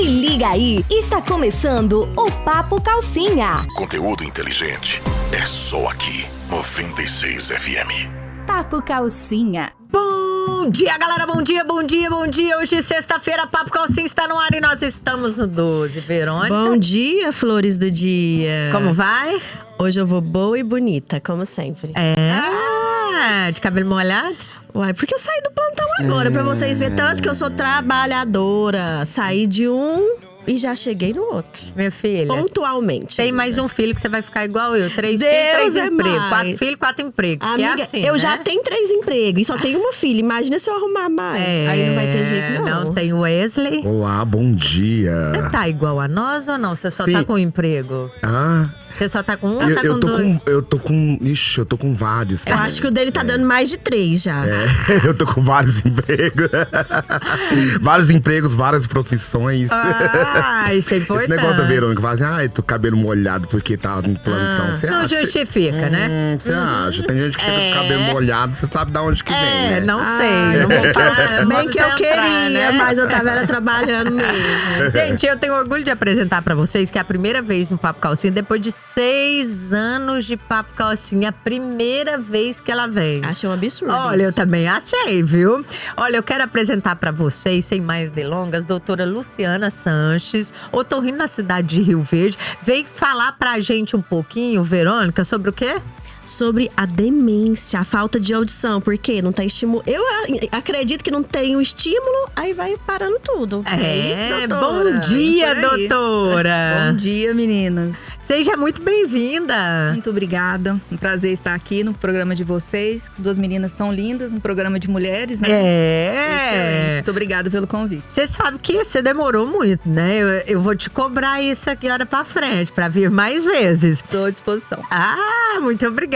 Se liga aí, está começando o Papo Calcinha. Conteúdo inteligente é só aqui, 96 FM. Papo Calcinha. Bom dia, galera, bom dia, bom dia, bom dia. Hoje é sexta-feira, Papo Calcinha está no ar e nós estamos no 12, Verônica. Bom dia, flores do dia. Como vai? Hoje eu vou boa e bonita, como sempre. De cabelo molhado? Uai, porque eu saí do plantão agora, pra vocês verem tanto que eu sou trabalhadora. Saí de um e já cheguei no outro. Minha filha. Pontualmente. Tem mais um filho que você vai ficar igual eu. 3 Deus filhos, 3 é empregos. mais. 4 filhos, 4 empregos. Amiga, é assim, eu né? já tenho 3 empregos e só tenho uma filha. Imagina se eu arrumar mais. Aí não vai ter jeito, não. Não, tem o Wesley. Olá, bom dia. Você tá igual a nós ou não? Você só Sim. tá com emprego? Você só tá com um ou tá com dois? Eu tô com vários. Eu acho que o dele tá dando mais de 3 já. Eu tô com vários empregos. Vários empregos, várias profissões. Isso é importante. Esse negócio da Verônica, fala assim, ai, tô com cabelo molhado porque tava no plantão. Você Não acha? justifica, né? Você acha? Tem gente que chega com cabelo molhado, você sabe de onde que vem, né? Não sei. Não vou falar. Bem que eu queria, né? mas eu tava era trabalhando mesmo. Gente, eu tenho orgulho de apresentar pra vocês que é a primeira vez no Papo Calcinha, depois de 6 anos de Papo Calcinha, a primeira vez que ela vem. Achei um absurdo. Olha, eu isso. também achei, viu? Olha, eu quero apresentar pra vocês, sem mais delongas, doutora Luciana Sanches, otorrino na cidade de Rio Verde. Veio falar pra gente um pouquinho, Verônica, sobre o quê? Sobre a demência, a falta de audição. Por quê? Não tem estímulo. Eu acredito que não tem o estímulo, aí vai parando tudo. É isso, doutora. Bom dia, Por aí. doutora. Bom dia, meninas. Seja muito bem-vinda. Muito obrigada. Um prazer estar aqui no programa de vocês. 2 meninas tão lindas, um programa de mulheres, né? Excelente. Muito obrigada pelo convite. Você sabe que você demorou muito, né? Eu vou te cobrar isso aqui hora pra frente, pra vir mais vezes. Estou à disposição. Muito obrigada.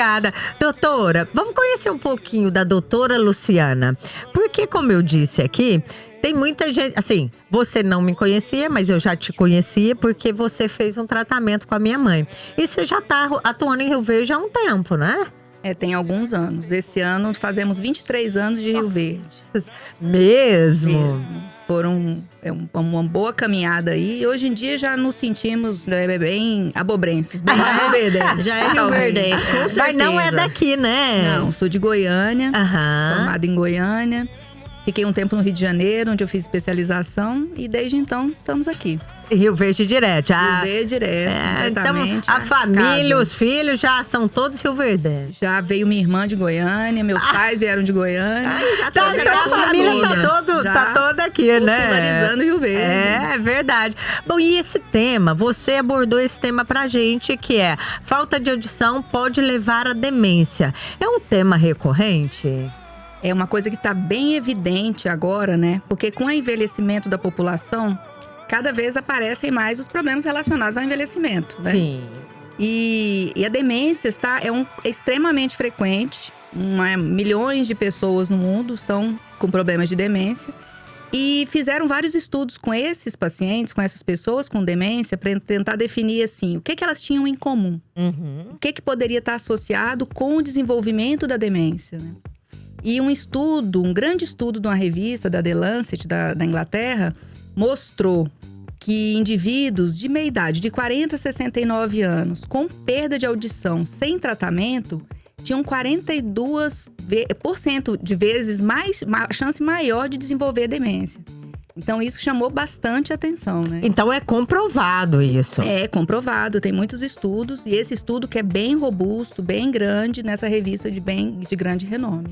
Doutora, vamos conhecer um pouquinho da doutora Luciana. Porque, como eu disse aqui, tem muita gente… Assim, você não me conhecia, mas eu já te conhecia porque você fez um tratamento com a minha mãe. E você já tá atuando em Rio Verde há um tempo, né? Tem alguns anos. Esse ano fazemos 23 anos de Rio Verde. Mesmo? Foram uma boa caminhada aí. E hoje em dia já nos sentimos bem abobrenses, bem rioverdenses. Já é rioverdense, com certeza. Mas não é daqui, né? Não, sou de Goiânia, formada em Goiânia. Fiquei um tempo no Rio de Janeiro, onde eu fiz especialização. E desde então, estamos aqui. Rio Verde direto. Rio Verde direto, Então, completamente. a família, casa. os filhos já são todos rioverdenses. Já veio minha irmã de Goiânia, meus pais vieram de Goiânia. Já Então, a família tá toda aqui, né? Popularizando Rio Verde. É verdade. Bom, e esse tema, você abordou esse tema pra gente, que é falta de audição pode levar à demência. É um tema recorrente? É uma coisa que está bem evidente agora, né? Porque com o envelhecimento da população, cada vez aparecem mais os problemas relacionados ao envelhecimento, né? Sim. E a demência é extremamente frequente. Milhões de pessoas no mundo estão com problemas de demência. E fizeram vários estudos com esses pacientes, com essas pessoas com demência, para tentar definir assim, o que elas tinham em comum. O que poderia estar associado com o desenvolvimento da demência, né? E um grande estudo de uma revista da The Lancet, da Inglaterra, mostrou que indivíduos de meia idade, de 40 a 69 anos, com perda de audição sem tratamento, tinham 42% de vezes chance maior de desenvolver demência. Então, isso chamou bastante atenção, né? Então, é comprovado isso. É comprovado, tem muitos estudos. E esse estudo que é bem robusto, bem grande, nessa revista de grande renome.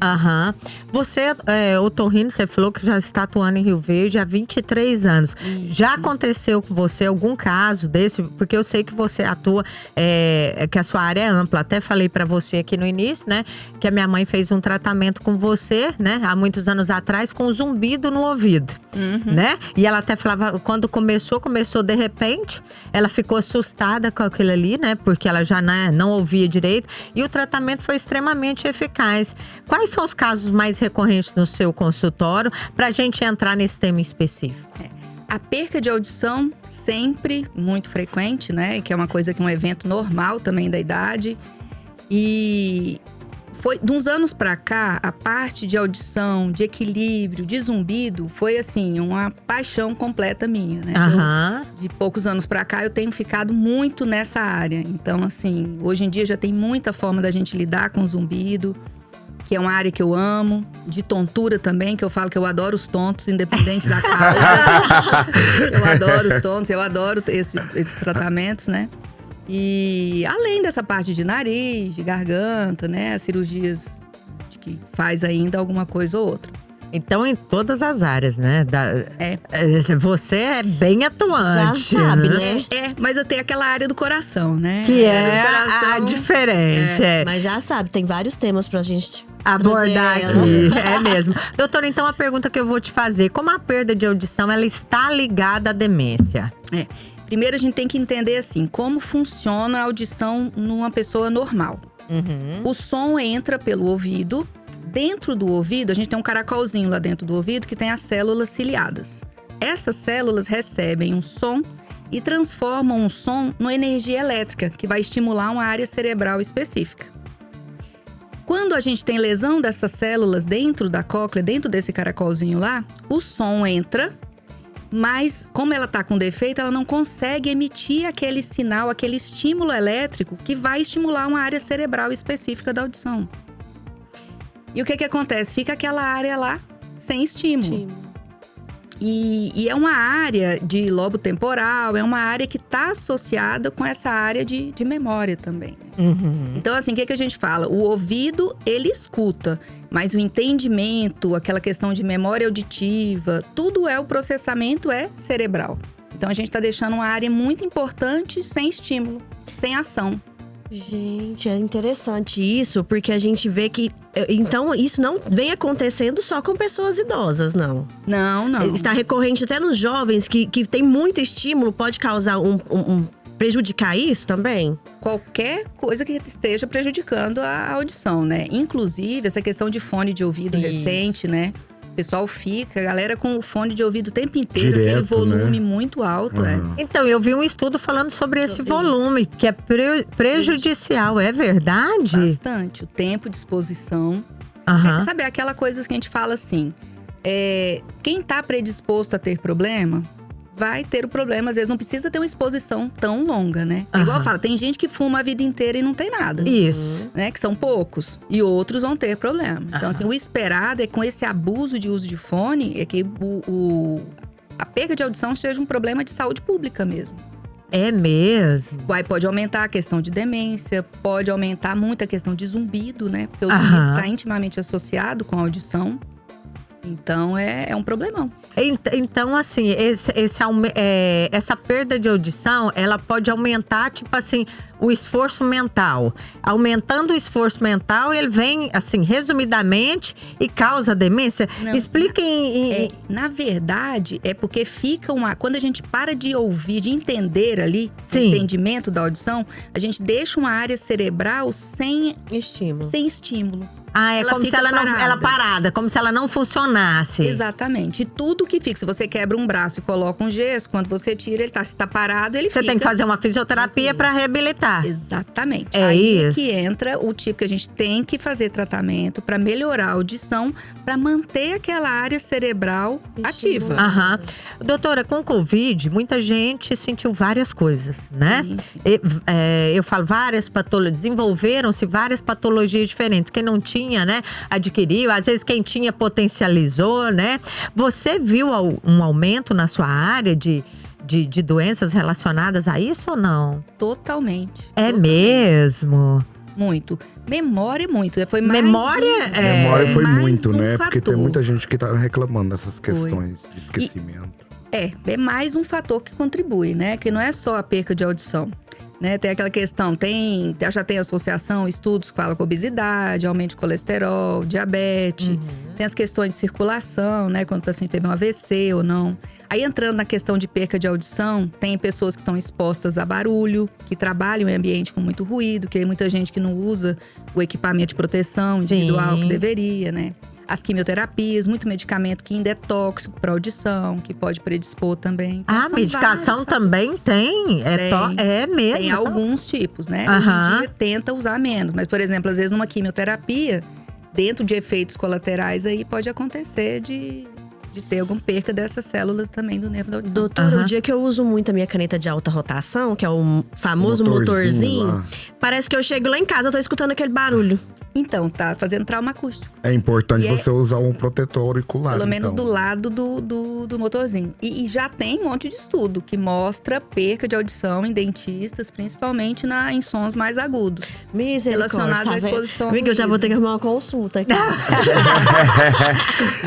Você, otorrino, você falou que já está atuando em Rio Verde há 23 anos. Isso. Já aconteceu com você algum caso desse? Porque eu sei que você atua, que a sua área é ampla. Até falei pra você aqui no início, né? Que a minha mãe fez um tratamento com você, né? Há muitos anos atrás, com zumbido no ouvido. Né? E ela até falava, quando começou de repente, ela ficou assustada com aquilo ali, né? Porque ela já não ouvia direito. E o tratamento foi extremamente eficaz. Quais são os casos mais recorrentes no seu consultório, pra gente entrar nesse tema específico? A perca de audição, sempre muito frequente, né? Que é uma coisa que é um evento normal também da idade. E foi de uns anos pra cá, a parte de audição, de equilíbrio, de zumbido, foi assim, uma paixão completa minha, né? Aham. De poucos anos pra cá, eu tenho ficado muito nessa área. Então, assim, hoje em dia já tem muita forma da gente lidar com o zumbido, que é uma área que eu amo. De tontura também, que eu falo que eu adoro os tontos, independente da causa. Eu adoro os tontos, eu adoro esses tratamentos, né? E além dessa parte de nariz, de garganta, né? As cirurgias de que faz ainda alguma coisa ou outra. Então, em todas as áreas, né? Você é bem atuante. Já sabe, né? Mas eu tenho aquela área do coração, né? Que A área é do coração, a diferente. Mas já sabe, tem vários temas pra gente abordar trazer aqui. É mesmo. Doutora, então a pergunta que eu vou te fazer: como a perda de audição ela está ligada à demência? Primeiro a gente tem que entender assim, como funciona a audição numa pessoa normal. O som entra pelo ouvido. Dentro do ouvido, a gente tem um caracolzinho lá dentro do ouvido que tem as células ciliadas. Essas células recebem um som e transformam o som numa energia elétrica, que vai estimular uma área cerebral específica. Quando a gente tem lesão dessas células dentro da cóclea, dentro desse caracolzinho lá, o som entra, mas como ela está com defeito, ela não consegue emitir aquele sinal, aquele estímulo elétrico que vai estimular uma área cerebral específica da audição. E o que acontece? Fica aquela área lá sem estímulo. E é uma área de lobo temporal, é uma área que está associada com essa área de memória também. Então, assim, o que a gente fala? O ouvido, ele escuta, mas o entendimento, aquela questão de memória auditiva, tudo o processamento é cerebral. Então, a gente está deixando uma área muito importante sem estímulo, sem ação. Gente, é interessante isso, porque a gente vê que… Então, isso não vem acontecendo só com pessoas idosas, não? Não. Está recorrente até nos jovens, que tem muito estímulo, pode causar prejudicar isso também? Qualquer coisa que esteja prejudicando a audição, né? Inclusive, essa questão de fone de ouvido recente, né? O pessoal fica, a galera com o fone de ouvido o tempo inteiro, Direto, aquele volume né? muito alto, Então, eu vi um estudo falando sobre esse volume, que é prejudicial. É verdade? Bastante. O tempo de exposição. Sabe, aquela coisa que a gente fala assim, quem tá predisposto a ter problema, vai ter o problema. Às vezes não precisa ter uma exposição tão longa, né? É igual eu falo, tem gente que fuma a vida inteira e não tem nada. Isso. Né? Que são poucos. E outros vão ter problema. Então, assim, o esperado é com esse abuso de uso de fone, é que a perda de audição seja um problema de saúde pública mesmo. É mesmo? Pode aumentar a questão de demência, pode aumentar muito a questão de zumbido, né? Porque o zumbido está intimamente associado com a audição. Então, é um problemão. Então, assim, essa perda de audição, ela pode aumentar, tipo assim, o esforço mental. Aumentando o esforço mental, ele vem, assim, resumidamente, e causa demência. Não, Explica na verdade, é porque fica quando a gente para de ouvir, de entender ali, o entendimento da audição, a gente deixa uma área cerebral sem estímulo. É como se ela parada, como se ela não funcionasse. Exatamente. E tudo que fica, se você quebra um braço e coloca um gesso, quando você tira, se tá parado, ele fica. Você tem que fazer uma fisioterapia para reabilitar. Exatamente. É Aí isso. que entra o tipo que a gente tem que fazer tratamento para melhorar a audição, para manter aquela área cerebral ativa. Doutora, com o Covid, muita gente sentiu várias coisas, né? Sim. Eu falo várias patologias, desenvolveram-se várias patologias diferentes. Quem não tinha, né, adquiriu, às vezes quem tinha potencializou, né? Você viu um aumento na sua área de doenças relacionadas a isso ou não? Totalmente. Mesmo? Muito. Memória, muito. Foi mais Memória foi mais muito, um né? fator. Porque tem muita gente que tá reclamando dessas questões de esquecimento. É mais um fator que contribui, né? Que não é só a perca de audição. Né? Tem aquela questão, já tem associação, estudos que falam com obesidade, aumento de colesterol, diabetes. Tem as questões de circulação, né? Quando o paciente teve um AVC ou não. Aí entrando na questão de perca de audição, tem pessoas que estão expostas a barulho, que trabalham em ambiente com muito ruído, que tem muita gente que não usa o equipamento de proteção individual que deveria, né? As quimioterapias, muito medicamento que ainda é tóxico para audição, que pode predispor também. Então, A medicação também tem? É mesmo? Tem alguns tipos, né? Hoje em dia tenta usar menos. Mas, por exemplo, às vezes numa quimioterapia, dentro de efeitos colaterais, aí pode acontecer de ter alguma perca dessas células também do nervo da audição. Doutora, o dia que eu uso muito a minha caneta de alta rotação, que é o famoso motorzinho, parece que eu chego lá em casa, eu tô escutando aquele barulho. Então, tá fazendo trauma acústico. É importante você usar um protetor auricular. Pelo menos do lado do motorzinho. E já tem um monte de estudo que mostra perca de audição em dentistas, principalmente em sons mais agudos. Relacionados à exposição. Amiga, eu já vou ter que arrumar uma consulta aqui.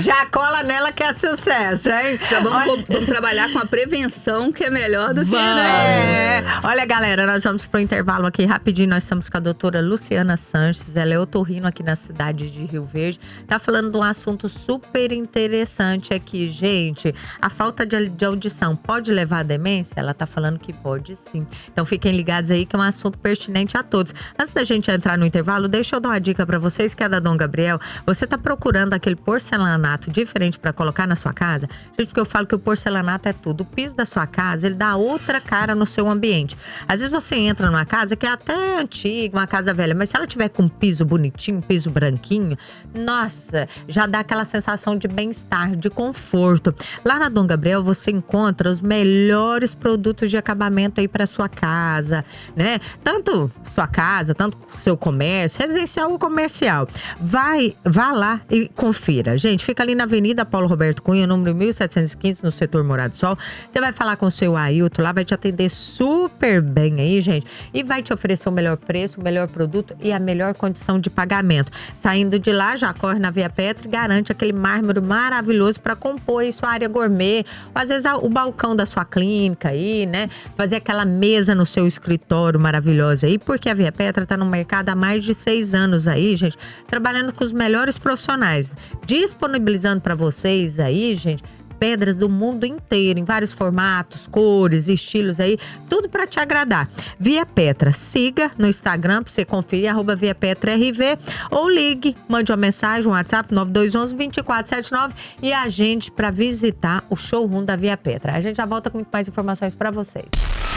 Já cola nela que é sucesso, hein? Já vamos trabalhar com a prevenção, que é melhor do que, né? Olha, galera, nós vamos pro intervalo aqui rapidinho. Nós estamos com a doutora Luciana Sanches. Ela é otorrino aqui na cidade de Rio Verde. Tá falando de um assunto super interessante aqui, gente. A falta de audição pode levar à demência? Ela tá falando que pode sim. Então fiquem ligados aí que é um assunto pertinente a todos. Antes da gente entrar no intervalo, deixa eu dar uma dica pra vocês que é da Dom Gabriel. Você tá procurando aquele porcelanato diferente pra colocar na sua casa? Gente, porque eu falo que o porcelanato é tudo. O piso da sua casa, ele dá outra cara no seu ambiente. Às vezes você entra numa casa que é até antiga, uma casa velha, mas se ela tiver com um piso bonitinho, piso branquinho, nossa, já dá aquela sensação de bem-estar, de conforto. Lá na Dom Gabriel você encontra os melhores produtos de acabamento aí para sua casa, né? Tanto sua casa, tanto seu comércio, residencial ou comercial. Vá lá e confira. Gente, fica ali na Avenida Paulo Roberto Cunha, número 1715, no setor Morado do Sol. Você vai falar com o seu Ailton lá, vai te atender super bem aí, gente, e vai te oferecer o melhor preço, o melhor produto e a melhor condição de pagamento. Saindo de lá, já corre na Via Petra e garante aquele mármore maravilhoso para compor aí sua área gourmet. Ou às vezes o balcão da sua clínica aí, né? Fazer aquela mesa no seu escritório maravilhosa aí, porque a Via Petra tá no mercado há mais de 6 anos aí, gente, trabalhando com os melhores profissionais, disponibilizando para vocês aí, gente, pedras do mundo inteiro, em vários formatos, cores, estilos aí, tudo para te agradar. Via Petra, siga no Instagram para você conferir, @ViaPetraRV, ou ligue, mande uma mensagem, um WhatsApp 9211-2479 e agende para visitar o showroom da Via Petra. A gente já volta com muito mais informações para vocês.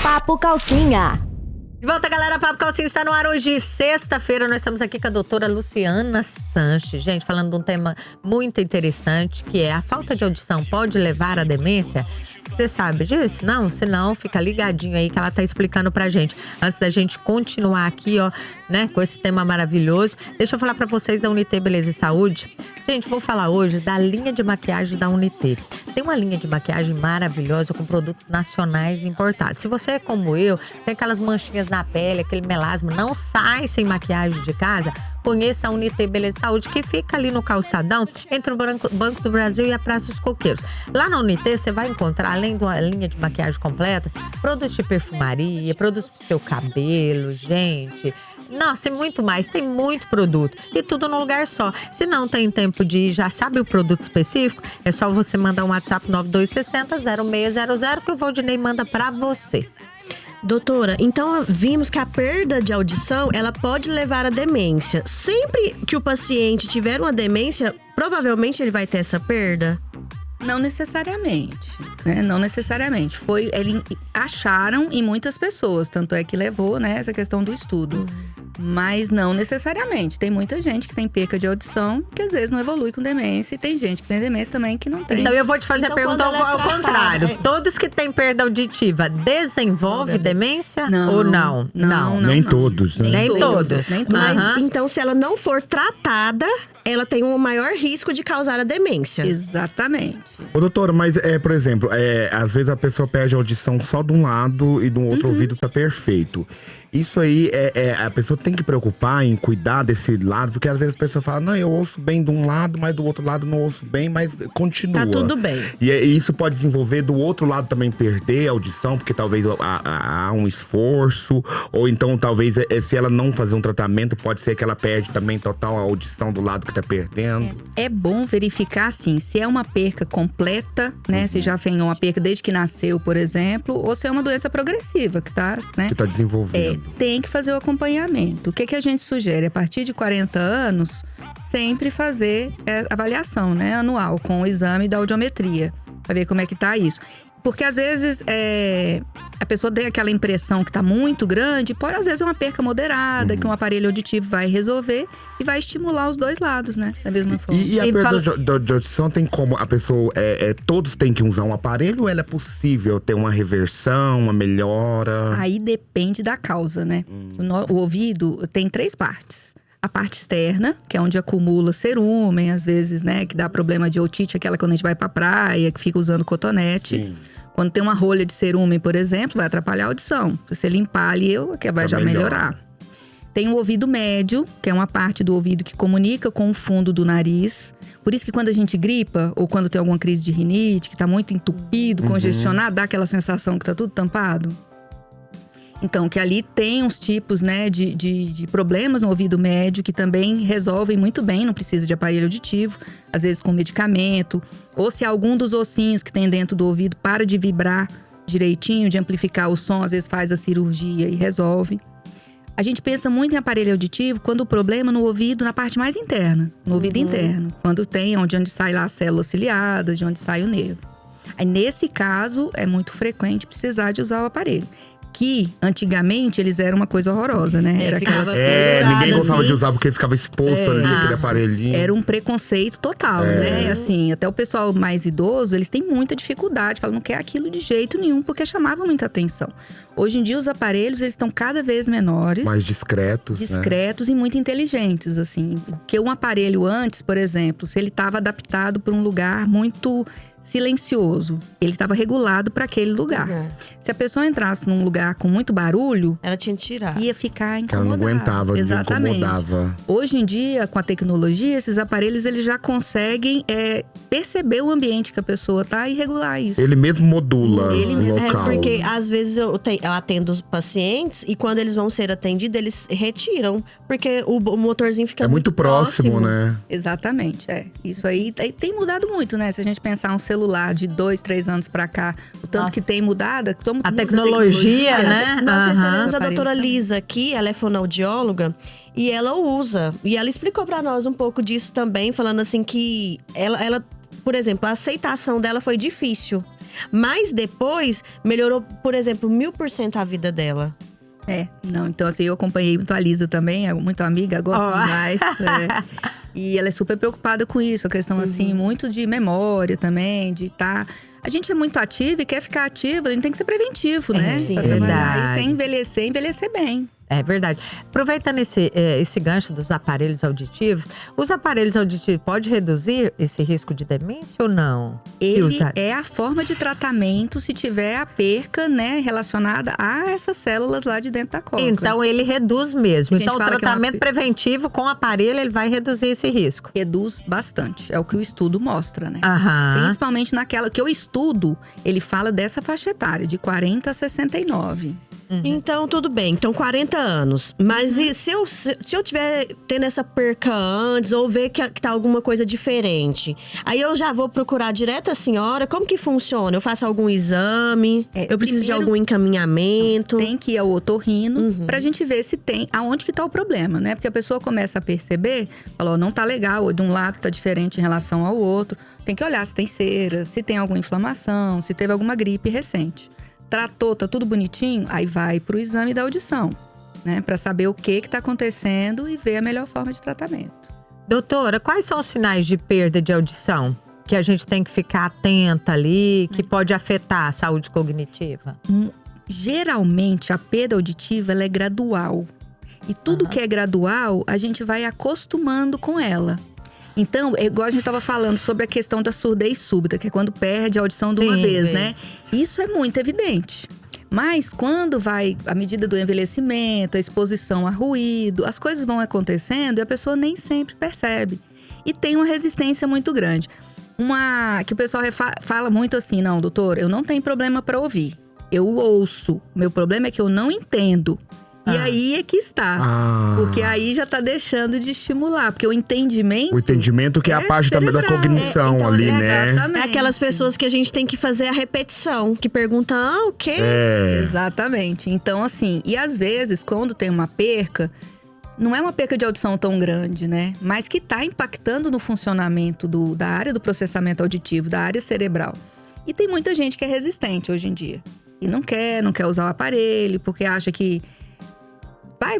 Papo Calcinha. De volta, galera, Papo Calcinha está no ar hoje, sexta-feira. Nós estamos aqui com a doutora Luciana Sanches, gente, falando de um tema muito interessante, que é a falta de audição pode levar à demência? Você sabe disso? Não? Se não, fica ligadinho aí que ela tá explicando pra gente. Antes da gente continuar aqui, ó, né, com esse tema maravilhoso, deixa eu falar pra vocês da Unité Beleza e Saúde. Gente, vou falar hoje da linha de maquiagem da Unité. Tem uma linha de maquiagem maravilhosa com produtos nacionais importados. Se você é como eu, tem aquelas manchinhas na pele, aquele melasma, não sai sem maquiagem de casa, conheça a Unité Beleza e Saúde, que fica ali no calçadão, entre o Banco do Brasil e a Praça dos Coqueiros. Lá na Unité, você vai encontrar, além de uma linha de maquiagem completa, produtos de perfumaria, produtos pro seu cabelo, gente. Nossa, e muito mais, tem muito produto. E tudo num lugar só. Se não tem tempo de ir, já sabe o produto específico, é só você mandar um WhatsApp 9260-0600 que o Valdinei manda pra você. Doutora, então vimos que a perda de audição, ela pode levar à demência. Sempre que o paciente tiver uma demência, provavelmente ele vai ter essa perda? Não necessariamente, né? Não necessariamente. Acharam em muitas pessoas, tanto é que levou, né, essa questão do estudo. Mas não necessariamente. Tem muita gente que tem perca de audição, que às vezes não evolui com demência. E tem gente que tem demência também que não tem. Então eu vou te fazer a pergunta ao contrário. Todos que têm perda auditiva desenvolvem demência não, ou não? Não. Nem todos, né? Nem todos. Mas então, se ela não for tratada, ela tem um maior risco de causar a demência. Exatamente. Ô, doutora, mas por exemplo, às vezes a pessoa perde a audição só de um lado e do outro ouvido tá perfeito. Isso aí, a pessoa tem que preocupar em cuidar desse lado, porque às vezes a pessoa fala, não, eu ouço bem de um lado, mas do outro lado não ouço bem, mas continua. Tá tudo bem. E isso pode desenvolver do outro lado também perder a audição, porque talvez há um esforço, ou então talvez se ela não fazer um tratamento, pode ser que ela perde também total a audição do lado que tá perdendo? É bom verificar, assim, se é uma perca completa, né? Se já foi uma perca desde que nasceu, por exemplo, ou se é uma doença progressiva que tá, né? Que tá desenvolvendo. Tem que fazer o acompanhamento. O que a gente sugere? A partir de 40 anos, sempre fazer avaliação, né? Anual, com o exame da audiometria, pra ver como é que tá isso. Porque às vezes a pessoa tem aquela impressão que tá muito grande, pode às vezes é uma perca moderada, que um aparelho auditivo vai resolver e vai estimular os dois lados, né? Da mesma forma. E a perda de audição tem como a pessoa. Todos têm que usar um aparelho ou é possível ter uma reversão, uma melhora? Aí depende da causa, né? O ouvido tem 3 partes. A parte externa, que é onde acumula cerúmen, às vezes, né? Que dá problema de otite, aquela quando a gente vai pra praia, que fica usando cotonete. Sim. Quando tem uma rolha de cerúmen, por exemplo, vai atrapalhar a audição. Se você limpar ali, vai já melhorar. Tem o ouvido médio, que é uma parte do ouvido que comunica com o fundo do nariz. Por isso que quando a gente gripa, ou quando tem alguma crise de rinite, que tá muito entupido, congestionado, dá aquela sensação que tá tudo tampado. Então, que ali tem uns tipos, né, de problemas no ouvido médio que também resolvem muito bem, não precisa de aparelho auditivo, às vezes com medicamento. Ou se algum dos ossinhos que tem dentro do ouvido para de vibrar direitinho, de amplificar o som, às vezes faz a cirurgia e resolve. A gente pensa muito em aparelho auditivo quando o problema é no ouvido, na parte mais interna, no ouvido interno. Quando tem onde sai lá as células ciliadas, de onde sai o nervo. Aí, nesse caso, é muito frequente precisar de usar o aparelho. Que, antigamente, eles eram uma coisa horrorosa, né? Era aquelas coisas ninguém gostava assim, de usar porque ficava exposto ali, aquele aparelhinho. Era um preconceito total, né? Assim, até o pessoal mais idoso, eles têm muita dificuldade. Falam, não quer aquilo de jeito nenhum, porque chamava muita atenção. Hoje em dia, os aparelhos, eles estão cada vez menores. Mais discretos, Discretos, né? E muito inteligentes, assim. Porque um aparelho antes, por exemplo, se ele estava adaptado para um lugar muito silencioso, ele estava regulado para aquele lugar. Se a pessoa entrasse num lugar com muito barulho, ela tinha que tirar. Ia ficar incomodada. Ela não aguentava, exatamente. incomodava. Hoje em dia, com a tecnologia, esses aparelhos eles já conseguem perceber o ambiente que a pessoa tá e regular isso. Ele mesmo modula Ele o mesmo. local. Porque às vezes eu atendo pacientes e quando eles vão ser atendidos, eles retiram. Porque o motorzinho fica muito próximo, né? Exatamente, Isso aí tem mudado muito, né? Se a gente pensar um celular de 2, 3 anos pra cá, o tanto que tem mudado. A tecnologia, né? Nós recebemos a doutora Lisa aqui, ela é fonoaudióloga. E ela usa. E ela explicou pra nós um pouco disso também, falando assim que ela, por exemplo, a aceitação dela foi difícil. Mas depois melhorou, por exemplo, 1000% a vida dela. Então assim, eu acompanhei muito a Lisa também, é muito amiga, gosto demais. E ela é super preocupada com isso, a questão assim, muito de memória também, de estar… A gente é muito ativo e quer ficar ativo, a gente tem que ser preventivo, né? Sim, pra trabalhar verdade. isso, tem que envelhecer bem. É verdade. Aproveitando esse gancho dos aparelhos auditivos, os aparelhos auditivos podem reduzir esse risco de demência ou não? Ele é a forma de tratamento se tiver a perca, né, relacionada a essas células lá de dentro da cóclea. Então ele reduz mesmo. Então o fala que tratamento preventivo com o aparelho, ele vai reduzir esse risco. Reduz bastante, é o que o estudo mostra, né? Principalmente naquela que o estudo, ele fala dessa faixa etária, de 40 a 69. Então, tudo bem. Então, 40 anos. Mas e se eu tiver tendo essa perca antes, ou ver que tá alguma coisa diferente, aí eu já vou procurar direto a senhora? Como que funciona? Eu faço algum exame? Eu preciso de algum encaminhamento? Tem que ir ao otorrino pra gente ver se tem, aonde que tá o problema, né? Porque a pessoa começa a perceber, fala, não tá legal, ou de um lado tá diferente em relação ao outro. Tem que olhar se tem cera, se tem alguma inflamação, se teve alguma gripe recente. Tratou, tá tudo bonitinho, aí vai pro exame da audição, né? Pra saber o que tá acontecendo e ver a melhor forma de tratamento. Doutora, quais são os sinais de perda de audição que a gente tem que ficar atenta ali, que pode afetar a saúde cognitiva? Geralmente, a perda auditiva, ela é gradual. E tudo que é gradual, a gente vai acostumando com ela. Então, igual a gente estava falando sobre a questão da surdez súbita, que é quando perde a audição de uma vez, né? Isso é muito evidente. Mas quando vai, à medida do envelhecimento, a exposição a ruído, as coisas vão acontecendo e a pessoa nem sempre percebe. E tem uma resistência muito grande. Que o pessoal fala muito assim, não, doutor, eu não tenho problema para ouvir. Eu ouço. Meu problema é que eu não entendo. E aí é que está. Porque aí já tá deixando de estimular. Porque o entendimento… O entendimento que é a parte da cognição então, ali, né? Exatamente. É aquelas pessoas que a gente tem que fazer a repetição. Que perguntam, o quê? Exatamente. Então, assim… E às vezes, quando tem uma perca… Não é uma perca de audição tão grande, né? Mas que tá impactando no funcionamento da área do processamento auditivo, da área cerebral. E tem muita gente que é resistente hoje em dia. E não quer usar o aparelho, porque acha que vai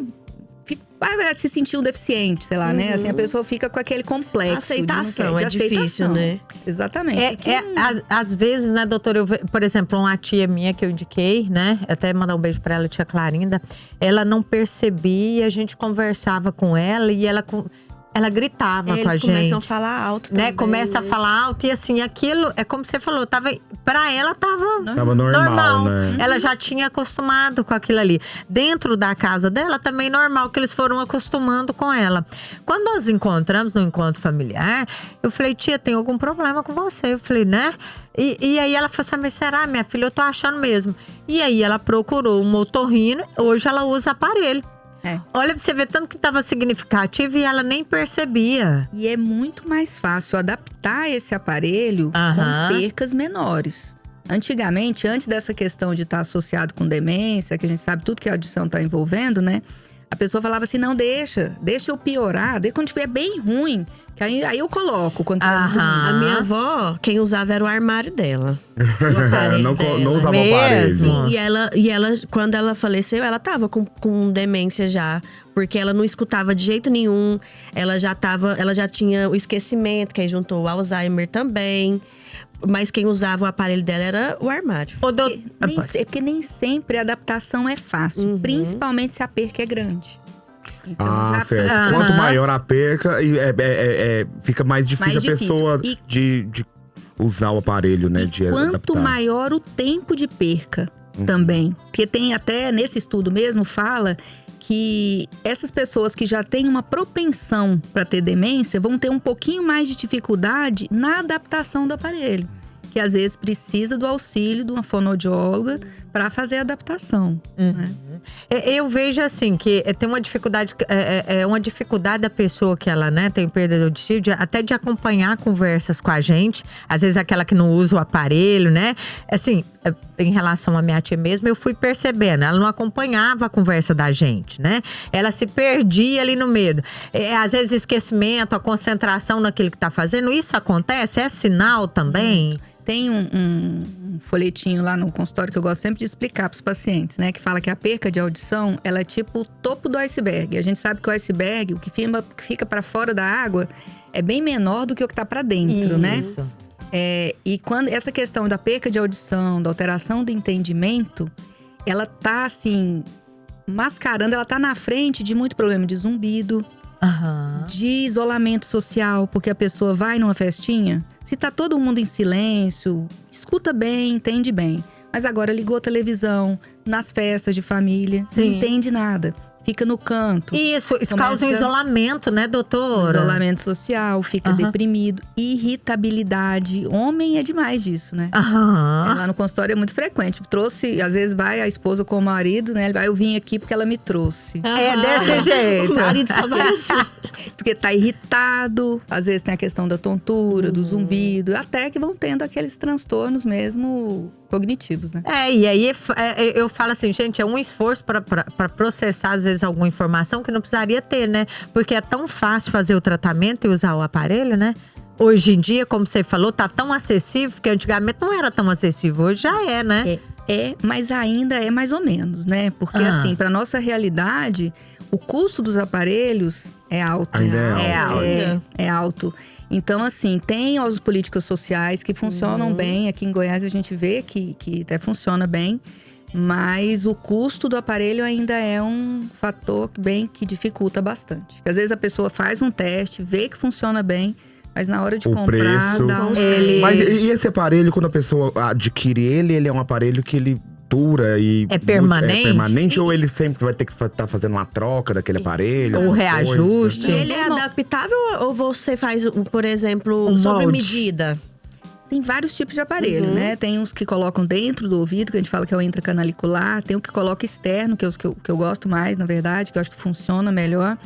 se sentir um deficiente, sei lá, né? Assim, a pessoa fica com aquele complexo. Aceitação, de difícil, né? Exatamente. Às vezes, né, doutora, por exemplo, uma tia minha que eu indiquei, né? Até mandar um beijo pra ela, tia Clarinda. Ela não percebia, a gente conversava com ela e ela gritava com a gente. Eles começam a falar alto também. Né? Começa a falar alto e assim, aquilo, é como você falou, pra ela tava normal, né? Ela já tinha acostumado com aquilo ali. Dentro da casa dela, também normal, que eles foram acostumando com ela. Quando nós encontramos no encontro familiar, eu falei, tia, tem algum problema com você? Eu falei, né? E aí ela falou assim, mas será, minha filha? Eu tô achando mesmo. E aí ela procurou um otorrino, hoje ela usa aparelho. Olha pra você ver tanto que estava significativo e ela nem percebia. E é muito mais fácil adaptar esse aparelho com percas menores. Antigamente, antes dessa questão de estar associado com demência, que a gente sabe tudo que a audição está envolvendo, né? A pessoa falava assim, não, deixa eu piorar, quando estiver bem ruim, que aí eu coloco quando tiver muito ruim. A minha avó, quem usava era o armário dela. Não usava aparelho. Sim, e ela, quando ela faleceu, ela tava com demência já. Porque ela não escutava de jeito nenhum. Ela já tinha o esquecimento, que aí juntou o Alzheimer também. Mas quem usava o aparelho dela era o armário. Porque nem sempre a adaptação é fácil. Principalmente se a perca é grande. Então, certo. Quanto maior a perca, fica mais difícil a pessoa de usar o aparelho, né? Quanto maior o tempo de perca também. Porque tem até, nesse estudo mesmo, fala que essas pessoas que já têm uma propensão para ter demência vão ter um pouquinho mais de dificuldade na adaptação do aparelho. Que às vezes precisa do auxílio de uma fonoaudióloga para fazer a adaptação. Né? Eu vejo assim, que tem uma dificuldade, uma dificuldade da pessoa que ela, né, tem perda auditiva, até de acompanhar conversas com a gente. Às vezes aquela que não usa o aparelho, né? Assim, em relação à minha tia mesmo, eu fui percebendo, ela não acompanhava a conversa da gente, né? Ela se perdia ali no medo. Às vezes esquecimento, a concentração naquilo que tá fazendo, isso acontece? É sinal também? Tem um folhetinho lá no consultório que eu gosto sempre de explicar para os pacientes, né? Que fala que a perca de audição, ela é tipo o topo do iceberg. A gente sabe que o iceberg, o que fica para fora da água, é bem menor do que o que está para dentro, né? E quando essa questão da perca de audição, da alteração do entendimento, ela tá assim, mascarando, ela tá na frente de muito problema de zumbido, de isolamento social, porque a pessoa vai numa festinha, se tá todo mundo em silêncio, escuta bem, entende bem. Mas agora ligou a televisão, nas festas de família, não entende nada. Fica no canto. Isso causa um isolamento, né, doutora? Isolamento social, fica deprimido. Irritabilidade. Homem é demais disso, né? Lá no consultório é muito frequente. Trouxe, às vezes vai a esposa com o marido, né? Eu vim aqui porque ela me trouxe. É desse jeito. O marido só vai assim. Porque tá irritado. Às vezes tem a questão da tontura, do zumbido. Até que vão tendo aqueles transtornos mesmo cognitivos, né? E aí eu falo assim, gente, é um esforço para processar, às vezes, alguma informação que não precisaria ter, né? Porque é tão fácil fazer o tratamento e usar o aparelho, né? Hoje em dia, como você falou, tá tão acessível, porque antigamente não era tão acessível, hoje já é, né? Mas ainda é mais ou menos, né? Porque assim, para nossa realidade, o custo dos aparelhos é alto. Ainda é alto. É alto. Então, assim, tem as políticas sociais que funcionam bem. Aqui em Goiás a gente vê que até funciona bem. Mas o custo do aparelho ainda é um fator que dificulta bastante. Porque às vezes a pessoa faz um teste, vê que funciona bem, mas na hora de comprar, preço. dá um… Mas e esse aparelho, quando a pessoa adquire ele é um aparelho que ele dura e… É permanente? É permanente ou ele sempre vai ter que estar fazendo uma troca daquele aparelho? Ou reajuste? Ele é adaptável ou você faz, por exemplo, Um sob molde. medida? Tem vários tipos de aparelho, né? Tem uns que colocam dentro do ouvido, que a gente fala que é o intracanalicular. Tem o que coloca externo, que é os que eu gosto mais, na verdade, que eu acho que funciona melhor.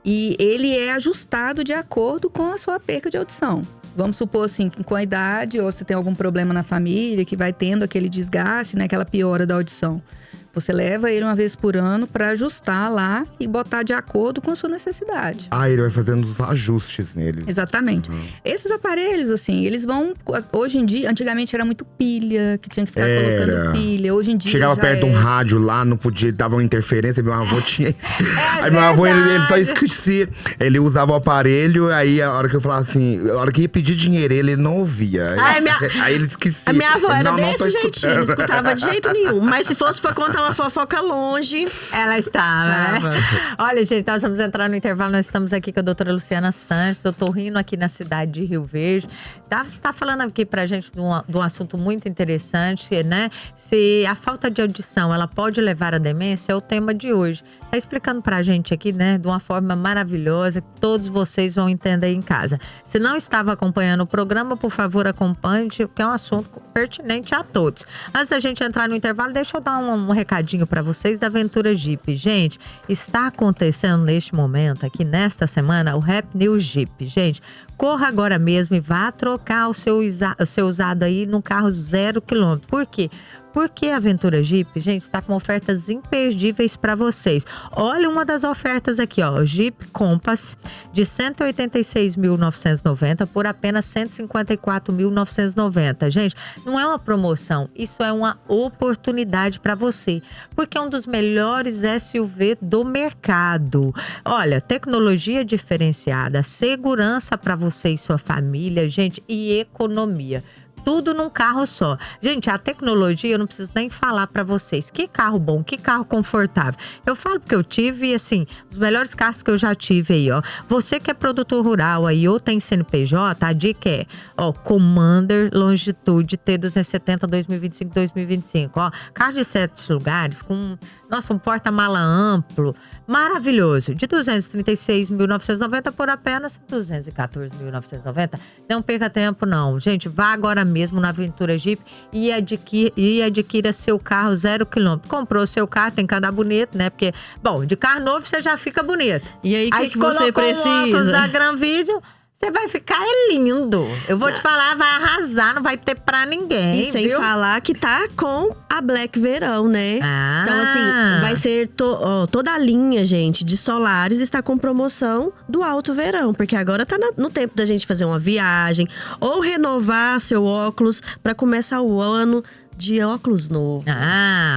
E ele é ajustado de acordo com a sua perca de audição. Vamos supor assim, que com a idade, ou se tem algum problema na família, que vai tendo aquele desgaste, né? Aquela piora da audição. Você leva ele uma vez por ano para ajustar lá e botar de acordo com a sua necessidade. Ele vai fazendo os ajustes nele. Exatamente. Esses aparelhos, assim, eles vão… Hoje em dia, antigamente era muito pilha, que tinha que ficar colocando pilha. Hoje em dia chegava já perto de um rádio lá, não podia, dava uma interferência. Meu avô tinha isso. Aí meu avô, ele só esquecia. Ele usava o aparelho, aí a hora que eu falava assim… A hora que ia pedir dinheiro, ele não ouvia. Aí ele esquecia. A minha avó era desse jeitinho, escutando. não escutava de jeito nenhum. Mas se fosse pra contar uma fofoca longe… Ela estava, né? Olha, gente, nós vamos entrar no intervalo. Nós estamos aqui com a doutora Luciana Sanches, otorrino aqui na cidade de Rio Verde. Tá falando aqui pra gente de um assunto muito interessante, né? Se a falta de audição, ela pode levar à demência, é o tema de hoje. Tá explicando pra gente aqui, né, de uma forma maravilhosa, que todos vocês vão entender em casa. Se não estava acompanhando o programa, por favor, acompanhe, porque é um assunto pertinente a todos. Antes da gente entrar no intervalo, deixa eu dar um recadinho para vocês da Ventura Jeep. Gente, está acontecendo neste momento, aqui nesta semana, o Happy New Jeep. Gente, corra agora mesmo e vá trocar o seu usado aí num carro 0 km. Por quê? Porque a Ventura Jeep, gente, está com ofertas imperdíveis para vocês. Olha uma das ofertas aqui, ó. Jeep Compass de 186.990 por apenas 154.990. Gente, não é uma promoção, isso é uma oportunidade para você. Porque é um dos melhores SUV do mercado. Olha, tecnologia diferenciada, segurança para você e sua família, gente, e economia. Tudo num carro só. Gente, a tecnologia, eu não preciso nem falar pra vocês. Que carro bom, que carro confortável. Eu falo porque eu tive, assim, os melhores carros que eu já tive aí, ó. Você que é produtor rural aí ou tem CNPJ, a dica é, ó, Commander Longitude T270 2025-2025, ó. Carro de 7 lugares com, nossa, um porta-mala amplo, maravilhoso. De 236.990 por apenas 214.990. Não perca tempo, não. Gente, vá agora mesmo na Ventura Jeep e adquira seu carro 0 km. Comprou seu carro, tem que andar bonito, né? Porque, bom, de carro novo você já fica bonito. E aí, o que você precisa? O óculos da Gran Vision, você vai ficar lindo. Eu vou te falar, vai arrasar, não vai ter pra ninguém, E sem falar que tá com a Black Verão, né? Então, assim, vai ser toda a linha, gente, de solares está com promoção do Alto Verão. Porque agora tá no tempo da gente fazer uma viagem ou renovar seu óculos para começar o ano de óculos novo.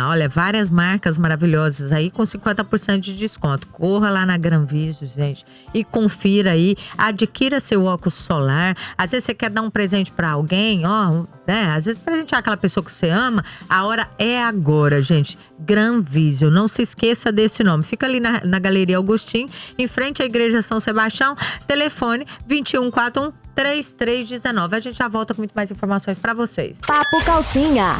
Olha, várias marcas maravilhosas aí com 50% de desconto. Corra lá na Gran Vision, gente, e confira aí, adquira seu óculos solar. Às vezes você quer dar um presente pra alguém, ó, né? Às vezes presentear aquela pessoa que você ama, a hora é agora, gente. Gran Vision, não se esqueça desse nome. Fica ali na Galeria Augustin, em frente à Igreja São Sebastião. Telefone 2141-3319. A gente já volta com muito mais informações pra vocês. Papo Calcinha.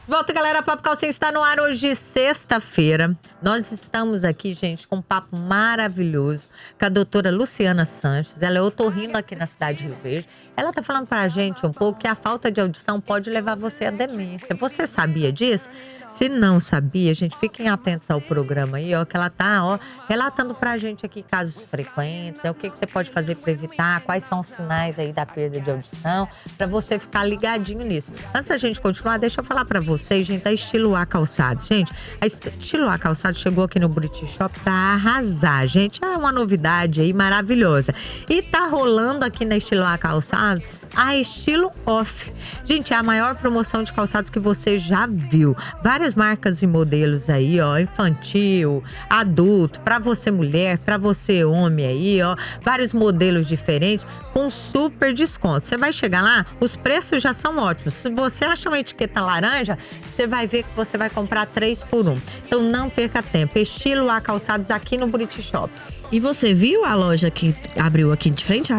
Volta, galera. Papo Calcinha está no ar hoje, sexta-feira. Nós estamos aqui, gente, com um papo maravilhoso com a doutora Luciana Sanches. Ela é otorrino aqui na cidade de Rio Verde. Ela tá falando pra gente um pouco que a falta de audição pode levar você à demência. Você sabia disso? Se não sabia, gente, fiquem atentos ao programa aí, ó, que ela tá, ó, relatando pra gente aqui casos frequentes, o que você pode fazer pra evitar, quais são os sinais aí da perda de audição, pra você ficar ligadinho nisso. Antes da gente continuar, deixa eu falar pra vocês, gente, da Estilo A Calçados. Gente, a Estilo A Calçados chegou aqui no Buriti Shop pra arrasar, gente. É uma novidade aí maravilhosa. E tá rolando aqui na Estilo A Calçados a Estilo Off. Gente, é a maior promoção de calçados que você já viu. Várias marcas e modelos aí, ó, infantil, adulto, pra você mulher, pra você homem aí, ó, vários modelos diferentes com super desconto. Você vai chegar lá, os preços já são ótimos. Se você acha uma etiqueta laranja, você vai ver que você vai comprar 3 por 1. Então não perca tempo. Estilo A Calçados aqui no Buriti Shop. E você viu a loja que abriu aqui de frente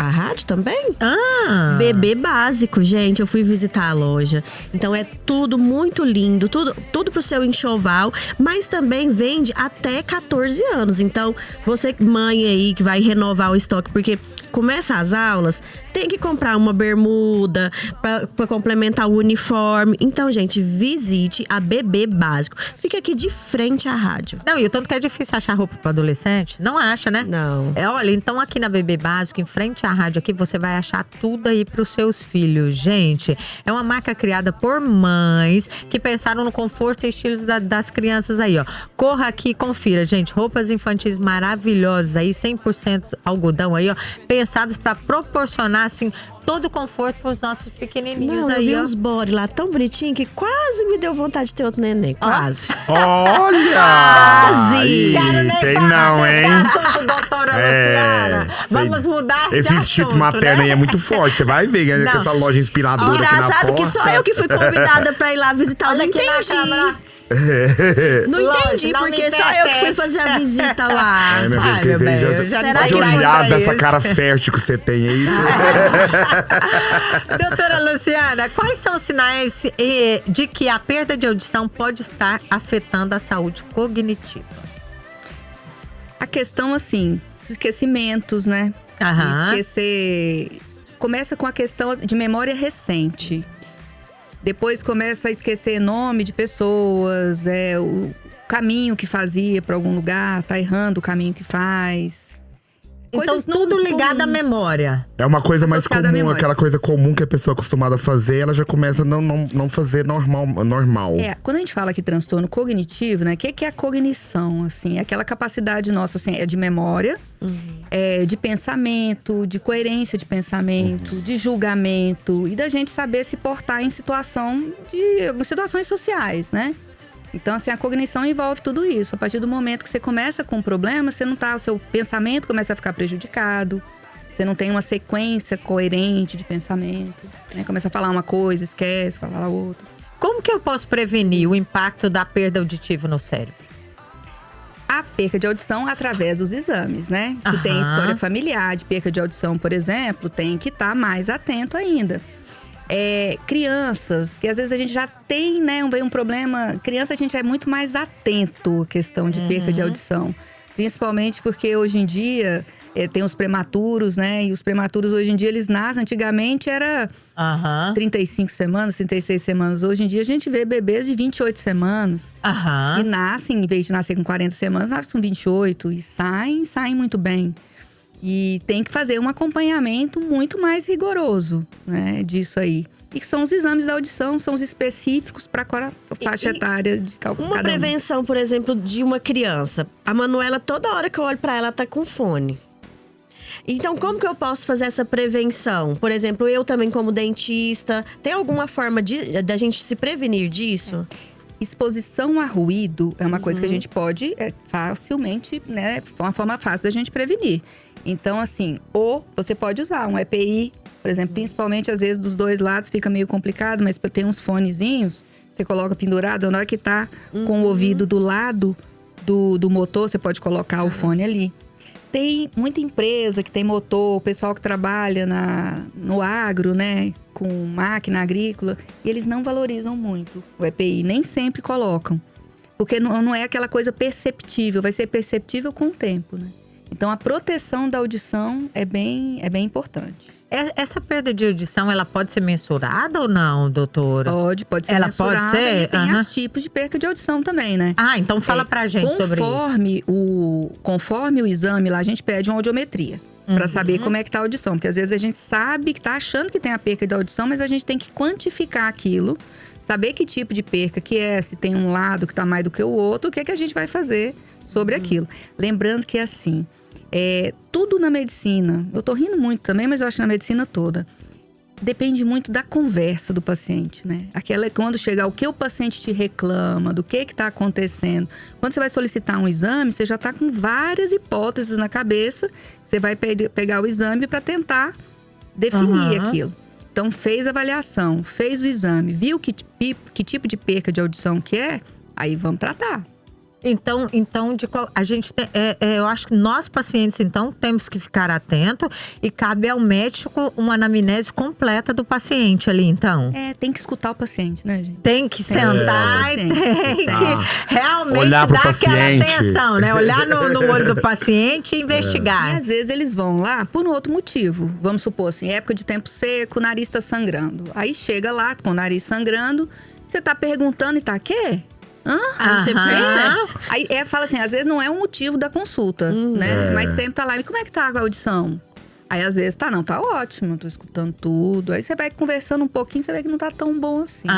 a rádio também? Ah! Bebê básico, gente. Eu fui visitar a loja. Então é tudo muito lindo, tudo pro seu enxoval, mas também vende até 14 anos. Então, você, mãe aí, que vai renovar o estoque, porque começa as aulas, tem que comprar uma bermuda pra complementar o uniforme. Então, gente, visite a Bebê Básico. Fica aqui de frente à rádio. Não, e o tanto que é difícil achar roupa para adolescente, não acha, né? Não. Olha, então aqui na Bebê Básico, em frente à rádio aqui, você vai achar tudo aí pros seus filhos. Gente, é uma marca criada por mães que pensaram no conforto e estilos das crianças aí, ó. Corra aqui e confira, gente. Roupas infantis maravilhosas aí, 100% algodão aí, ó. Pensadas para proporcionar, assim, todo o conforto pros nossos pequenininhos Não, aí, eu vi ó. uns body lá tão bonitinho que quase me deu vontade de ter outro neném. Quase. Olha! Quase! Aí, Quero nem sei falar não, desse hein? assunto, doutora Luciana. sei. Vamos mudar de Esse instinto assunto, materno né? aí é muito forte. Você vai ver, né? Não. Com essa loja inspiradora aqui na Engraçado porta. que só eu que fui convidada pra ir lá visitar. Eu Olha não aqui na entendi. câmera. Não Lógico, entendi, não porque me só eu que fui pertence. fazer a visita lá. É, meu Ai, filho, meu bem, já, eu já Será pode que vai olhar pra dessa isso? cara fértil que você tem aí. Doutora Luciana, quais são os sinais de que a perda de audição pode estar afetando a saúde cognitiva? A questão, assim, os esquecimentos, né? Aham. Esquecer. Começa com a questão de memória recente. Depois começa a esquecer nome de pessoas, o caminho que fazia para algum lugar, tá errando o caminho que faz. Então, Coisas tudo não ligado à comuns. memória. É uma coisa mais Associada à comum, memória. aquela coisa comum que a pessoa é acostumada a fazer, ela já começa a não fazer normal. Quando a gente fala aqui transtorno cognitivo, né? O que é a cognição, assim? É aquela capacidade nossa, assim, é de memória, de pensamento, de coerência de pensamento, de julgamento e da gente saber se portar em situações sociais, né? Então, assim, a cognição envolve tudo isso. A partir do momento que você começa com um problema, o seu pensamento começa a ficar prejudicado. Você não tem uma sequência coerente de pensamento, né? Começa a falar uma coisa, esquece, falar outra. Como que eu posso prevenir o impacto da perda auditiva no cérebro? A perca de audição através dos exames, né? Se tem Aham. história familiar de perca de audição, por exemplo, tem que estar mais atento ainda. Crianças, que às vezes a gente já tem, né, um problema. Criança, a gente é muito mais atento à questão de perca de audição. Principalmente porque hoje em dia tem os prematuros, né? E os prematuros hoje em dia eles nascem. Antigamente era 35 semanas, 36 semanas. Hoje em dia a gente vê bebês de 28 semanas. Que nascem, em vez de nascer com 40 semanas, nascem com 28 e saem muito bem. E tem que fazer um acompanhamento muito mais rigoroso, né, disso aí. E que são os exames da audição, são os específicos para a faixa etária de cada um. Uma prevenção, por exemplo, de uma criança. A Manuela, toda hora que eu olho pra ela, tá com fone. Então, como que eu posso fazer essa prevenção? Por exemplo, eu também como dentista, tem alguma forma da gente se prevenir disso? Exposição a ruído é uma coisa que a gente pode facilmente, né, uma forma fácil da gente prevenir. Então, assim, ou você pode usar um EPI, por exemplo, principalmente às vezes dos dois lados fica meio complicado, mas tem uns fonezinhos, você coloca pendurado, na hora que tá com o ouvido do lado do motor, você pode colocar o fone ali. Tem muita empresa que tem motor, o pessoal que trabalha no agro, né, com máquina agrícola, e eles não valorizam muito o EPI, nem sempre colocam. Porque não é aquela coisa perceptível, vai ser perceptível com o tempo, né? Então, a proteção da audição é bem importante. Essa perda de audição, ela pode ser mensurada ou não, doutora? Pode ser Ela mensurada. pode ser? E tem os tipos de perca de audição também, né? Então fala pra gente sobre isso. Conforme o exame lá, a gente pede uma audiometria. Pra saber como é que tá a audição. Porque às vezes a gente sabe que tá achando que tem a perca de audição, mas a gente tem que quantificar aquilo. Saber que tipo de perca que é, se tem um lado que tá mais do que o outro, o que é que a gente vai fazer sobre aquilo. Lembrando que assim, tudo na medicina, eu tô rindo muito também, mas eu acho que na medicina toda, depende muito da conversa do paciente, né? Aquela é quando chegar o que o paciente te reclama, do que tá acontecendo. Quando você vai solicitar um exame, você já tá com várias hipóteses na cabeça. Você vai pegar o exame para tentar definir aquilo. Então, fez a avaliação, fez o exame, viu que tipo de perca de audição que é, aí vamos tratar. Então a gente tem, eu acho que nós pacientes, então, temos que ficar atento e cabe ao médico uma anamnese completa do paciente ali, então. Tem que escutar o paciente, né, gente? Tem que sentar e tem que realmente olhar dar pro aquela paciente. atenção, né? Olhar no olho do paciente e investigar. E às vezes eles vão lá por um outro motivo. Vamos supor assim, época de tempo seco, o nariz tá sangrando. Aí chega lá com o nariz sangrando, você tá perguntando e tá, quê? Aí você percebe. Aí fala assim, às vezes não é o motivo da consulta, né? Mas sempre tá lá, e como é que tá a audição? Aí às vezes não, tá ótimo, tô escutando tudo. Aí você vai conversando um pouquinho, você vê que não tá tão bom assim.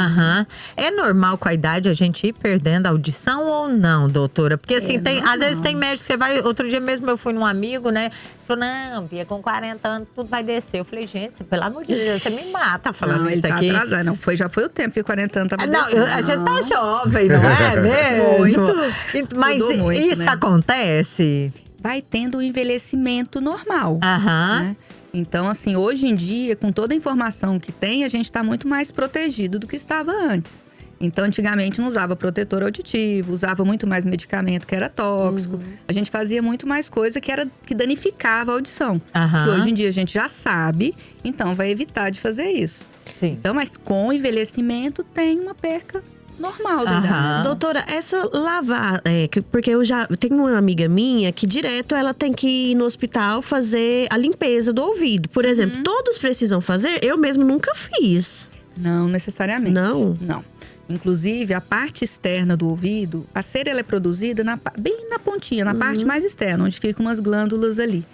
É normal com a idade a gente ir perdendo a audição ou não, doutora? Porque assim, às vezes tem médico, você vai… Outro dia mesmo eu fui num amigo, né? Falou, não, Bia, com 40 anos tudo vai descer. Eu falei, gente, pelo amor de Deus, você me mata falando isso aqui. Não, ele tá atrasado. Não, já foi o tempo que 40 anos tava Não, descendo. a gente tá jovem, não é mesmo? Muito. Mas Mudou muito, isso né? acontece? Vai tendo o envelhecimento normal. Né? Então, assim, hoje em dia, com toda a informação que tem, a gente está muito mais protegido do que estava antes. Então, antigamente não usava protetor auditivo, usava muito mais medicamento que era tóxico. A gente fazia muito mais coisa que danificava a audição. Que hoje em dia a gente já sabe, então vai evitar de fazer isso. Sim. Então, mas com o envelhecimento tem uma perca normal da idade. Doutora, essa lavar… porque eu tenho uma amiga minha que direto ela tem que ir no hospital fazer a limpeza do ouvido. Por exemplo, todos precisam fazer? Eu mesmo nunca fiz. Não necessariamente. Não? Não. Inclusive, a parte externa do ouvido, a cera ela é produzida bem na pontinha, na parte mais externa, onde ficam umas glândulas ali.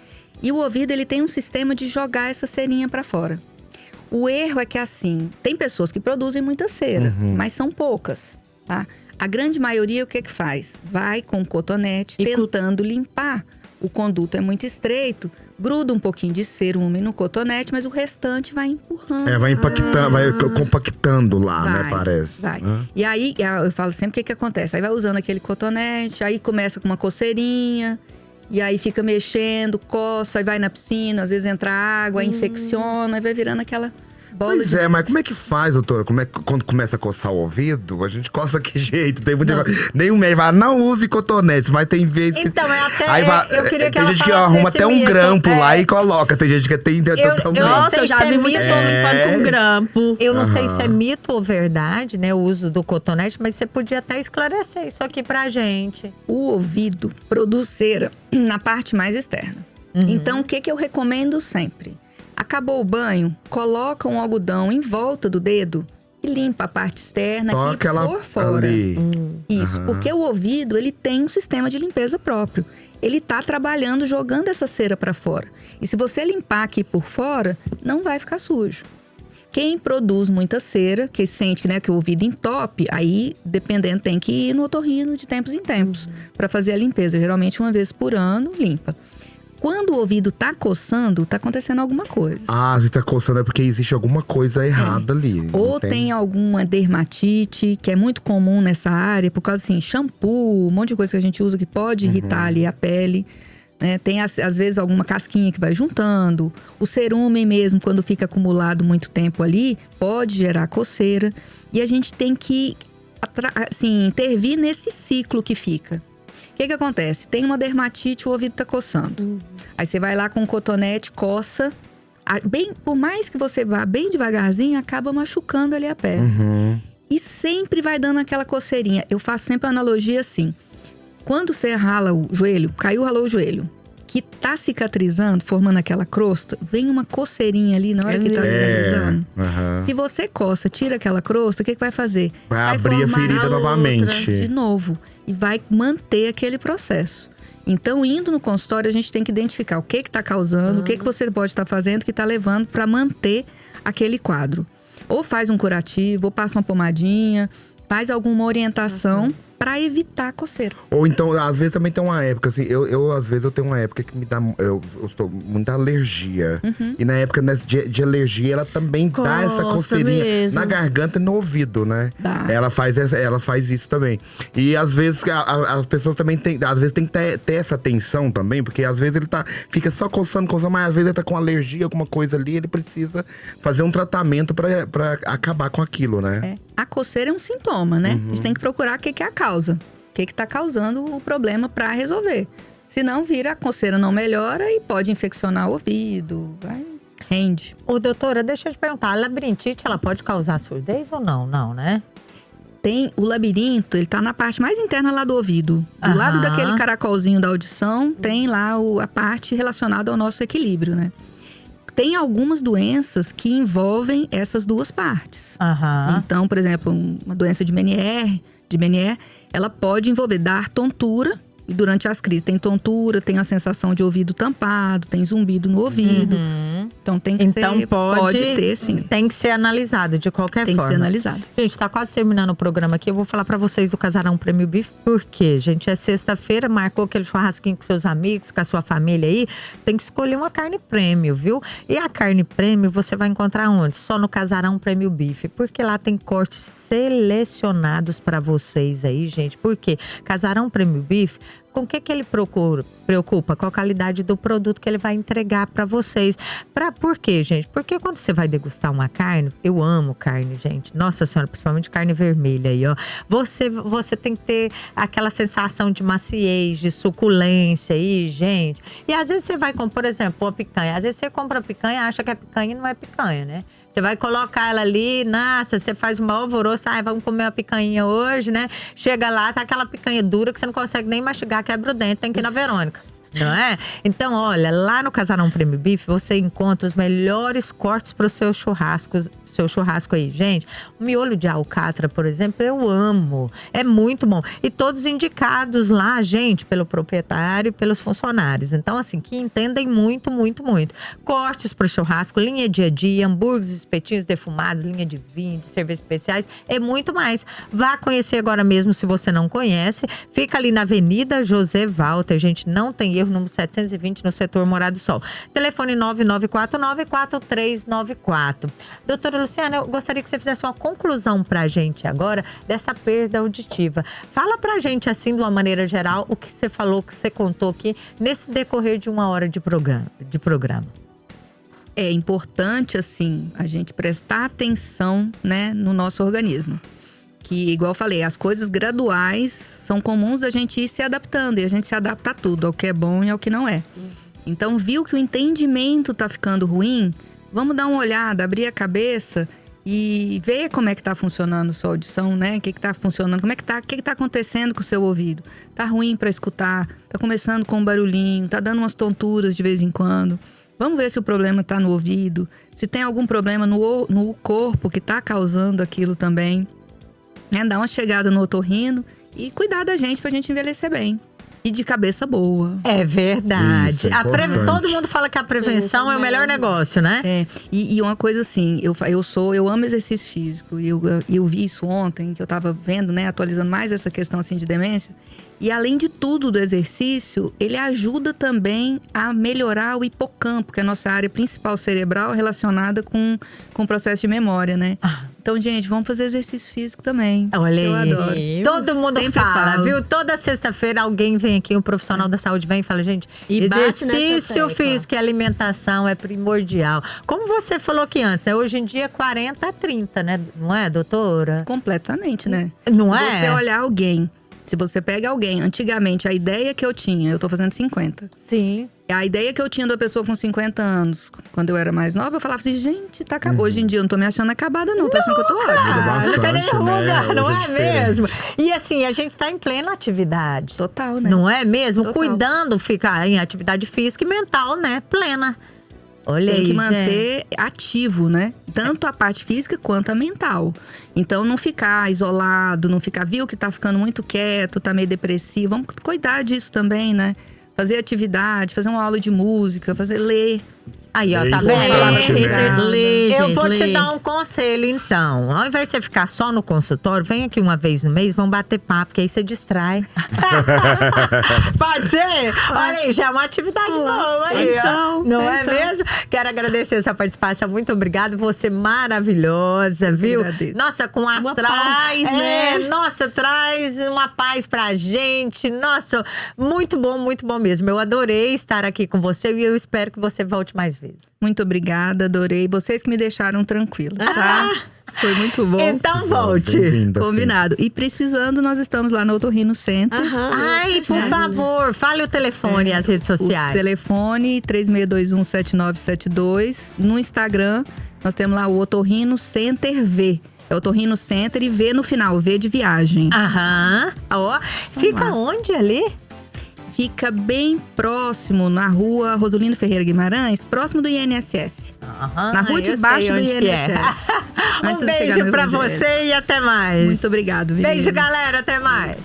E o ouvido, ele tem um sistema de jogar essa cerinha para fora. O erro é que assim, tem pessoas que produzem muita cera, mas são poucas, tá? A grande maioria, o que faz? Vai com o cotonete tentando limpar. O conduto é muito estreito, gruda um pouquinho de cerume no cotonete, mas o restante vai empurrando. Vai impactando, vai compactando lá, né, parece. Vai. E aí, eu falo sempre o que acontece. Aí vai usando aquele cotonete, aí começa com uma coceirinha, e aí fica mexendo, coça, aí vai na piscina, às vezes entra água, aí infecciona, aí vai virando aquela bola Pois de… mas como é que faz, doutora? Quando começa a coçar o ouvido, a gente coça que jeito? Tem muito nem o médico fala, não use cotonetes, mas tem vezes que… Então, Aí eu queria que tem ela gente que falasse arruma desse até um mito. grampo lá e coloca. Tem gente que tem totalmente… Nossa, eu sei já se é vi muita mito. gente limpando com grampo. Eu não sei se é mito ou verdade, né, o uso do cotonete, mas você podia até esclarecer isso aqui pra gente. O ouvido produz cera na parte mais externa. Então, o que eu recomendo sempre? Acabou o banho, coloca um algodão em volta do dedo e limpa a parte externa Só aqui aquela por fora. ali. Isso, porque o ouvido, ele tem um sistema de limpeza próprio. Ele tá trabalhando, jogando essa cera para fora. E se você limpar aqui por fora, não vai ficar sujo. Quem produz muita cera, que sente, né, que o ouvido entope, aí, dependendo, tem que ir no otorrino de tempos em tempos para fazer a limpeza. Geralmente, uma vez por ano, limpa. Quando o ouvido tá coçando, tá acontecendo alguma coisa. Se tá coçando é porque existe alguma coisa errada ali. Ou tem alguma dermatite, que é muito comum nessa área, por causa assim, shampoo, um monte de coisa que a gente usa que pode irritar ali a pele. Né? Tem às vezes alguma casquinha que vai juntando. O cerume mesmo, quando fica acumulado muito tempo ali, pode gerar coceira. E a gente tem que assim, intervir nesse ciclo que fica. O que acontece? Tem uma dermatite, o ouvido tá coçando. Aí você vai lá com um cotonete, coça. Por mais que você vá bem devagarzinho, acaba machucando ali a pele. E sempre vai dando aquela coceirinha. Eu faço sempre a analogia assim. Quando você rala o joelho, ralou o joelho, que tá cicatrizando, formando aquela crosta, vem uma coceirinha ali na hora que tá cicatrizando. Se você coça, tira aquela crosta, o que vai fazer? Vai abrir a ferida novamente. De novo. E vai manter aquele processo. Então, indo no consultório, a gente tem que identificar o que tá causando, o que você pode estar fazendo, que tá levando para manter aquele quadro. Ou faz um curativo, ou passa uma pomadinha, faz alguma orientação para evitar a coceira. Ou então, às vezes também tem uma época, assim, às vezes eu tenho uma época que me dá, eu estou muita alergia. E na época de alergia, ela também dá essa coceirinha mesmo. na garganta e no ouvido, né? Dá. Ela faz isso também. E às vezes, as pessoas também às vezes tem que ter essa atenção também, porque às vezes ele fica só coçando, mas às vezes ele tá com alergia, alguma coisa ali, ele precisa fazer um tratamento para acabar com aquilo, né? A coceira é um sintoma, né? A gente tem que procurar o que é a causa. O que está causando o problema para resolver. Senão vira, a coceira não melhora e pode infeccionar o ouvido, rende. Ô, doutora, deixa eu te perguntar, a labirintite, ela pode causar surdez ou não? Não, né? Tem o labirinto, ele tá na parte mais interna lá do ouvido. Do lado daquele caracolzinho da audição, tem lá a parte relacionada ao nosso equilíbrio, né? Tem algumas doenças que envolvem essas duas partes. Então, por exemplo, uma doença de Meniere, ela pode dar tontura. E durante as crises tem tontura, tem a sensação de ouvido tampado, tem zumbido no ouvido. Então tem que ser, pode ter, sim. Tem que ser analisado de qualquer forma. Tem que ser analisado. Gente, tá quase terminando o programa aqui. Eu vou falar pra vocês do Casarão Prêmio Beef. Por quê? Gente, é sexta-feira, marcou aquele churrasquinho com seus amigos, com a sua família aí. Tem que escolher uma carne prêmio, viu? E a carne prêmio você vai encontrar onde? Só no Casarão Prêmio Beef. Porque lá tem cortes selecionados pra vocês aí, gente. Por quê? Casarão Prêmio Beef, com o que ele preocupa? Com a qualidade do produto que ele vai entregar para vocês. Por quê, gente? Porque quando você vai degustar uma carne, eu amo carne, gente. Nossa Senhora, principalmente carne vermelha aí, ó. Você tem que ter aquela sensação de maciez, de suculência aí, gente. E às vezes você vai comprar, por exemplo, uma picanha. Às vezes você compra picanha, acha que é picanha e não é picanha, né? Você vai colocar ela ali, nossa, você faz um alvoroço, vamos comer uma picanha hoje, né? Chega lá, tá aquela picanha dura que você não consegue nem mastigar, quebra o dente, tem que ir na Verônica. Não é? Então, olha, lá no Casarão Prêmio Beef, você encontra os melhores cortes para o seu churrasco aí. Gente, o miolo de alcatra, por exemplo, eu amo. É muito bom. E todos indicados lá, gente, pelo proprietário e pelos funcionários. Então, assim, que entendem muito, muito, muito. Cortes para o churrasco, linha dia a dia, hambúrgueres, espetinhos defumados, linha de vinho, de cervejas especiais, é muito mais. Vá conhecer agora mesmo, se você não conhece. Fica ali na Avenida José Walter, gente, não tem erro, número 720, no setor Morada do Sol. Telefone 9949-4394. Doutora Luciana, eu gostaria que você fizesse uma conclusão pra gente agora dessa perda auditiva. Fala pra gente, assim, de uma maneira geral, o que você falou, o que você contou aqui, nesse decorrer de 1 hora de programa. É importante, assim, a gente prestar atenção, né, no nosso organismo. Que, igual eu falei, as coisas graduais são comuns da gente ir se adaptando. E a gente se adapta a tudo, ao que é bom e ao que não é. Então, viu que o entendimento tá ficando ruim? Vamos dar uma olhada, abrir a cabeça e ver como é que tá funcionando a sua audição, né? O que tá funcionando, o que tá acontecendo com o seu ouvido. Tá ruim para escutar, tá começando com um barulhinho, tá dando umas tonturas de vez em quando. Vamos ver se o problema tá no ouvido, se tem algum problema no corpo que tá causando aquilo também. Dar uma chegada no otorrino e cuidar da gente pra gente envelhecer bem. E de cabeça boa. É verdade. Isso, Todo mundo fala que a prevenção é o melhor negócio, né? E uma coisa assim, eu amo exercício físico. E eu vi isso ontem, que eu tava vendo, né, atualizando mais essa questão assim de demência. E além de tudo do exercício, ele ajuda também a melhorar o hipocampo, que é a nossa área principal cerebral relacionada com o processo de memória, né? Então, gente, vamos fazer exercício físico também. Olha, eu adoro. Todo mundo Sempre fala, falo. viu? Toda sexta-feira alguém vem aqui, um profissional da saúde vem e fala, gente, exercício físico e alimentação é primordial. Como você falou aqui antes, né? Hoje em dia 40 a 30, né? Não é, doutora? Completamente, né? Não Se é? você olhar alguém, se você pega alguém, antigamente a ideia que eu tinha, eu tô fazendo 50. Sim. A ideia que eu tinha da pessoa com 50 anos, quando eu era mais nova, eu falava assim, gente, tá acabado. Hoje em dia eu não tô me achando acabada, não. Tô achando que eu tô ótima. Não tem nem bastante, ruga, né? não Hoje é é diferente. mesmo? E assim, a gente tá em plena atividade. Total, né? Não é mesmo? Total. Cuidando, ficar em atividade física e mental, né? Plena. Olha Tem aí, que manter gente. ativo, né? Tanto a parte física quanto a mental. Então, não ficar isolado, não ficar, viu que tá ficando muito quieto, tá meio depressivo. Vamos cuidar disso também, né? Fazer atividade, fazer uma aula de música, ler. Aí, ó, É tá importante, vendo? né? Eu vou te dar um conselho, então. Ao invés de você ficar só no consultório, vem aqui uma vez no mês, vamos bater papo, que aí você distrai. Pode ser? Olha aí, já é uma atividade boa aí, Então, ó. Não é então. mesmo? Quero agradecer a sua participação, muito obrigada. Você maravilhosa, viu? agradeço. Nossa, com astral. paz, né? Nossa, traz uma paz pra gente. Nossa, muito bom mesmo. Eu adorei estar aqui com você e eu espero que você volte mais vezes. Muito obrigada, adorei. Vocês que me deixaram tranquila, tá? Foi muito bom. Então volte. Bem-vinda, Combinado. E precisando, nós estamos lá no Otorrino Center. Ai, por favor, fale o telefone e as redes O sociais. telefone 36217972. No Instagram, nós temos lá o Otorrino Center V. É Otorrino Center e V no final, V de viagem. Aham. Ó, fica lá. onde ali? Fica bem próximo, na rua Rosolino Ferreira Guimarães, próximo do INSS. Aham, Na rua de eu baixo sei do onde que é. INSS. Antes Um de chegar beijo no pra Evangelho. você e até mais. Muito obrigado, meninas. Beijo, galera. Até mais.